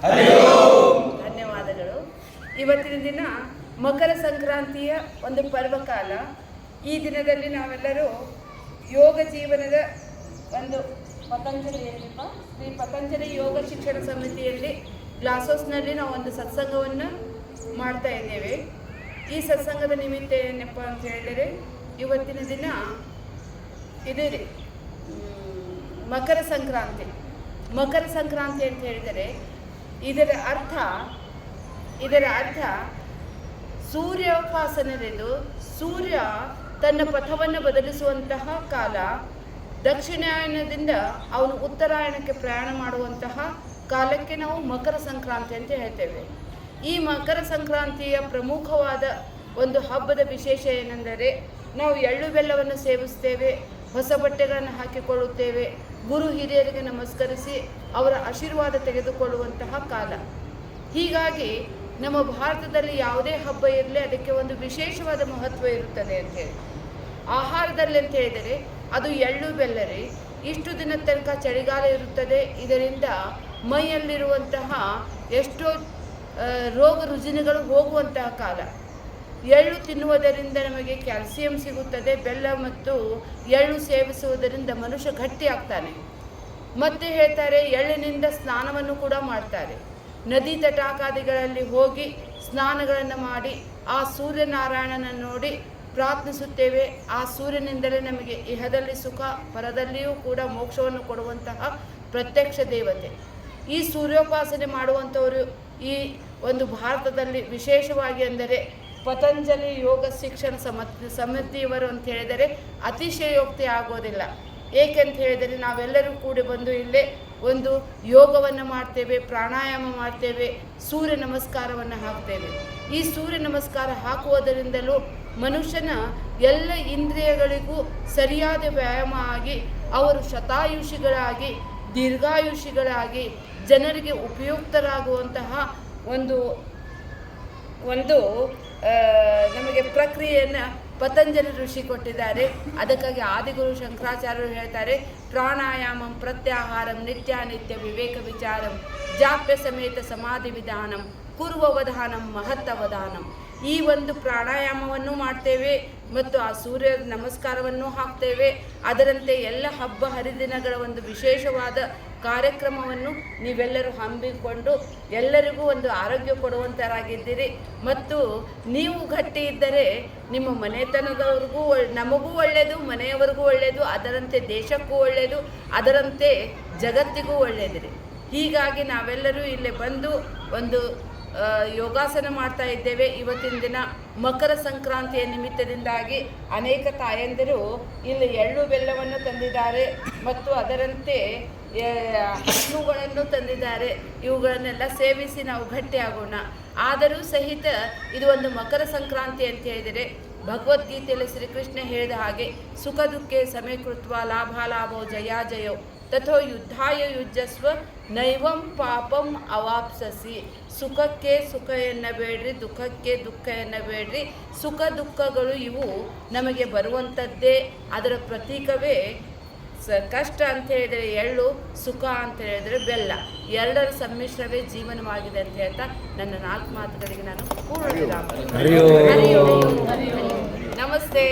ಧನ್ಯವಾದಗಳು. ಇವತ್ತಿನ ದಿನ ಮಕರ ಸಂಕ್ರಾಂತಿಯ ಒಂದು ಪರ್ವಕಾಲ. ಈ ದಿನದಲ್ಲಿ ನಾವೆಲ್ಲರೂ ಯೋಗ ಜೀವನದ ಒಂದು ಶ್ರೀ ಪತಂಜಲಿ ಯೋಗ ಶಿಕ್ಷಣ ಸಮಿತಿಯಲ್ಲಿ ಗ್ಲಾಸ್ ನಾವು ಒಂದು ಸತ್ಸಂಗವನ್ನು ಮಾಡ್ತಾ ಇದ್ದೇವೆ. ಈ ಸತ್ಸಂಗದ ನಿಮಿತ್ತ ಏನಪ್ಪ ಅಂತ ಹೇಳಿದರೆ, ಇವತ್ತಿನ ದಿನ ಇದು ರೀ ಮಕರ ಸಂಕ್ರಾಂತಿ. ಮಕರ ಸಂಕ್ರಾಂತಿ ಅಂತ ಹೇಳಿದರೆ ಇದರ ಅರ್ಥ ಸೂರ್ಯೋಪಾಸನೆಂದು ಸೂರ್ಯ ತನ್ನ ಪಥವನ್ನು ಬದಲಿಸುವಂತಹ ಕಾಲ. ದಕ್ಷಿಣಾಯನದಿಂದ ಅವನು ಉತ್ತರಾಯಣಕ್ಕೆ ಪ್ರಯಾಣ ಮಾಡುವಂತಹ ಕಾಲಕ್ಕೆ ನಾವು ಮಕರ ಸಂಕ್ರಾಂತಿ ಅಂತ ಹೇಳ್ತೇವೆ. ಈ ಮಕರ ಸಂಕ್ರಾಂತಿಯ ಪ್ರಮುಖವಾದ ಒಂದು ಹಬ್ಬದ ವಿಶೇಷ ಏನೆಂದರೆ, ನಾವು ಎಳ್ಳು ಬೆಲ್ಲವನ್ನು ಸೇವಿಸ್ತೇವೆ, ಹೊಸ ಬಟ್ಟೆಗಳನ್ನು ಹಾಕಿಕೊಳ್ಳುತ್ತೇವೆ, ಗುರು ಹಿರಿಯರಿಗೆ ನಮಸ್ಕರಿಸಿ ಅವರ ಆಶೀರ್ವಾದ ತೆಗೆದುಕೊಳ್ಳುವಂತಹ ಕಾಲ. ಹೀಗಾಗಿ ನಮ್ಮ ಭಾರತದಲ್ಲಿ ಯಾವುದೇ ಹಬ್ಬ ಇರಲಿ ಅದಕ್ಕೆ ಒಂದು ವಿಶೇಷವಾದ ಮಹತ್ವ ಇರುತ್ತದೆ ಅಂತೇಳಿ. ಆಹಾರದಲ್ಲಿ ಅಂತ ಹೇಳಿದರೆ ಅದು ಎಳ್ಳು ಬೆಲ್ಲರಿ. ಇಷ್ಟು ದಿನದ ತನಕ ಚಳಿಗಾಲ ಇರುತ್ತದೆ. ಇದರಿಂದ ಮೈಯಲ್ಲಿರುವಂತಹ ಎಷ್ಟೋ ರೋಗ ರುಜಿನಗಳು ಹೋಗುವಂತಹ ಕಾಲ. ಎಳ್ಳು ತಿನ್ನುವುದರಿಂದ ನಮಗೆ ಕ್ಯಾಲ್ಸಿಯಂ ಸಿಗುತ್ತದೆ. ಬೆಲ್ಲ ಮತ್ತು ಎಳ್ಳು ಸೇವಿಸುವುದರಿಂದ ಮನುಷ್ಯ ಗಟ್ಟಿ ಆಗ್ತಾನೆ. ಮತ್ತೆ ಹೇಳ್ತಾರೆ, ಎಳ್ಳಿನಿಂದ ಸ್ನಾನವನ್ನು ಕೂಡ ಮಾಡ್ತಾರೆ. ನದಿ ತಟಾಕಾದಿಗಳಲ್ಲಿ ಹೋಗಿ ಸ್ನಾನಗಳನ್ನು ಮಾಡಿ ಆ ಸೂರ್ಯನಾರಾಯಣನ ನೋಡಿ ಪ್ರಾರ್ಥಿಸುತ್ತೇವೆ. ಆ ಸೂರ್ಯನಿಂದಲೇ ನಮಗೆ ಇಹದಲ್ಲಿ ಸುಖ, ಪರದಲ್ಲಿಯೂ ಕೂಡ ಮೋಕ್ಷವನ್ನು ಕೊಡುವಂತಹ ಪ್ರತ್ಯಕ್ಷ ದೇವತೆ. ಈ ಸೂರ್ಯೋಪಾಸನೆ ಮಾಡುವಂಥವರು ಈ ಒಂದು ಭಾರತದಲ್ಲಿ ವಿಶೇಷವಾಗಿ ಅಂದರೆ ಪತಂಜಲಿ ಯೋಗ ಶಿಕ್ಷಣ ಸಮಿತಿಯವರು ಅಂತ ಹೇಳಿದರೆ ಅತಿಶಯೋಕ್ತಿ ಆಗೋದಿಲ್ಲ. ಏಕೆಂತ ಹೇಳಿದರೆ ನಾವೆಲ್ಲರೂ ಕೂಡಿ ಬಂದು ಇಲ್ಲೇ ಒಂದು ಯೋಗವನ್ನು ಮಾಡ್ತೇವೆ, ಪ್ರಾಣಾಯಾಮ ಮಾಡ್ತೇವೆ, ಸೂರ್ಯ ನಮಸ್ಕಾರವನ್ನು ಹಾಕ್ತೇವೆ. ಈ ಸೂರ್ಯ ನಮಸ್ಕಾರ ಹಾಕುವುದರಿಂದಲೂ ಮನುಷ್ಯನ ಎಲ್ಲ ಇಂದ್ರಿಯಗಳಿಗೂ ಸರಿಯಾದ ವ್ಯಾಯಾಮ ಆಗಿ ಅವರು ಶತಾಯುಷಿಗಳಾಗಿ ದೀರ್ಘಾಯುಷಿಗಳಾಗಿ ಜನರಿಗೆ ಉಪಯುಕ್ತರಾಗುವಂತಹ ಒಂದು ನಮಗೆ ಪ್ರಕ್ರಿಯೆಯನ್ನು ಪತಂಜಲಿ ಋಷಿ ಕೊಟ್ಟಿದ್ದಾರೆ. ಅದಕ್ಕಾಗಿ ಆದಿಗುರು ಶಂಕರಾಚಾರ್ಯರು ಹೇಳ್ತಾರೆ, ಪ್ರಾಣಾಯಾಮಂ ಪ್ರತ್ಯಾಹಾರಂ ನಿತ್ಯಾನಿತ್ಯ ವಿವೇಕ ವಿಚಾರಂ ಜಾಪ್ಯ ಸಮೇತ ಸಮಾಧಿ ವಿಧಾನಂ ಕುರ್ವವಧಾನಂ ಮಹತ್ತವಧಾನಂ. ಈ ಒಂದು ಪ್ರಾಣಾಯಾಮವನ್ನು ಮಾಡ್ತೇವೆ ಮತ್ತು ಆ ಸೂರ್ಯ ನಮಸ್ಕಾರವನ್ನು ಹಾಕ್ತೇವೆ. ಅದರಂತೆ ಎಲ್ಲ ಹಬ್ಬ ಹರಿದಿನಗಳ ಒಂದು ವಿಶೇಷವಾದ ಕಾರ್ಯಕ್ರಮವನ್ನು ನೀವೆಲ್ಲರೂ ಹಮ್ಮಿಕೊಂಡು ಎಲ್ಲರಿಗೂ ಒಂದು ಆರೋಗ್ಯ ಕೊಡುವಂತರಾಗಿದ್ದೀರಿ. ಮತ್ತು ನೀವು ಗಟ್ಟಿ ಇದ್ದರೆ ನಿಮ್ಮ ಮನೆತನದವ್ರಿಗೂ ನಮಗೂ ಒಳ್ಳೆಯದು, ಮನೆಯವರಿಗೂ ಒಳ್ಳೆಯದು, ಅದರಂತೆ ದೇಶಕ್ಕೂ ಒಳ್ಳೆಯದು, ಅದರಂತೆ ಜಗತ್ತಿಗೂ ಒಳ್ಳೆಯದಿರಿ. ಹೀಗಾಗಿ ನಾವೆಲ್ಲರೂ ಇಲ್ಲಿ ಬಂದು ಒಂದು ಯೋಗಾಸನ ಮಾಡ್ತಾ ಇದ್ದೇವೆ. ಇವತ್ತಿನ ದಿನ ಮಕರ ಸಂಕ್ರಾಂತಿಯ ನಿಮಿತ್ತದಿಂದಾಗಿ ಅನೇಕ ತಾಯಂದಿರು ಇಲ್ಲಿ ಎಳ್ಳು ಬೆಲ್ಲವನ್ನು ತಂದಿದ್ದಾರೆ ಮತ್ತು ಅದರಂತೆ ಹಣ್ಣುಗಳನ್ನು ತಂದಿದ್ದಾರೆ. ಇವುಗಳನ್ನೆಲ್ಲ ಸೇವಿಸಿ ನಾವು ಗಟ್ಟಿಯಾಗೋಣ. ಆದರೂ ಸಹಿತ ಇದು ಒಂದು ಮಕರ ಸಂಕ್ರಾಂತಿ ಅಂತ ಹೇಳಿದರೆ ಭಗವದ್ಗೀತೆಯಲ್ಲಿ ಶ್ರೀಕೃಷ್ಣ ಹೇಳಿದ ಹಾಗೆ ಸುಖ ದುಃಖೆ ಸಮೀಕೃತ್ವ ಲಾಭಾಲಾಭೋ ಜಯಾಜಯೋ ತಥೋ ಯುದ್ಧಾಯ ಯುಜ್ಯಸ್ವ ನೈವಂ ಪಾಪಂ ಅವಾಪ್ಸಸಿ. ಸುಖಕ್ಕೆ ಸುಖ ಎನ್ನಬೇಡ್ರಿ, ದುಃಖಕ್ಕೆ ದುಃಖ ಎನ್ನಬೇಡ್ರಿ. ಸುಖ ದುಃಖಗಳು ಇವು ನಮಗೆ ಬರುವಂಥದ್ದೇ. ಅದರ ಪ್ರತೀಕವೇ ಕಷ್ಟ ಅಂತ ಹೇಳಿದರೆ ಎಳ್ಳು, ಸುಖ ಅಂತ ಹೇಳಿದರೆ ಬೆಲ್ಲ. ಎರಡರ ಸಮ್ಮಿಶ್ರವೇ ಜೀವನವಾಗಿದೆ ಅಂತ ಹೇಳ್ತಾ ನನ್ನ 4 ಮಾತುಗಳಿಗೆ ನಾನು ಪೂರ್ಣ ವಿರಾಮ. ನಮಸ್ತೆ.